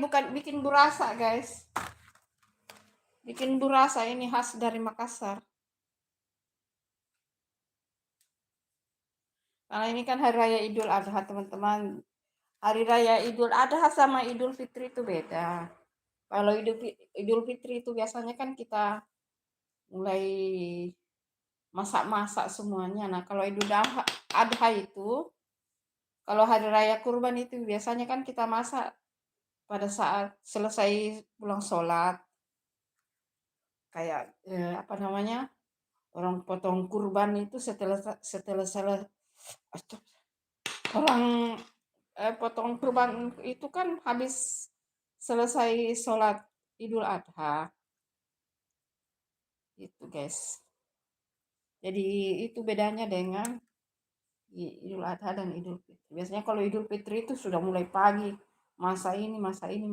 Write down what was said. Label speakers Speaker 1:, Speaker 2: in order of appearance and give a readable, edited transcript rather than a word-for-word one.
Speaker 1: bukan bikin burasa, guys. Bikin burasa ini khas dari Makassar. Karena ini kan hari raya Idul Adha, teman-teman. Hari raya Idul Adha sama Idul Fitri itu beda. Kalau Idul Fitri itu biasanya kan kita mulai masak-masak semuanya. Nah, kalau Idul Adha itu, kalau hari raya kurban itu biasanya kan kita masak pada saat selesai pulang sholat. Kayak apa namanya? Orang potong kurban itu setelah orang potong kurban itu kan habis selesai sholat Idul Adha. Itu, guys. Jadi itu bedanya dengan Idul Adha dan Idul Fitri. Biasanya kalau Idul Fitri itu sudah mulai pagi, masa ini, masa ini.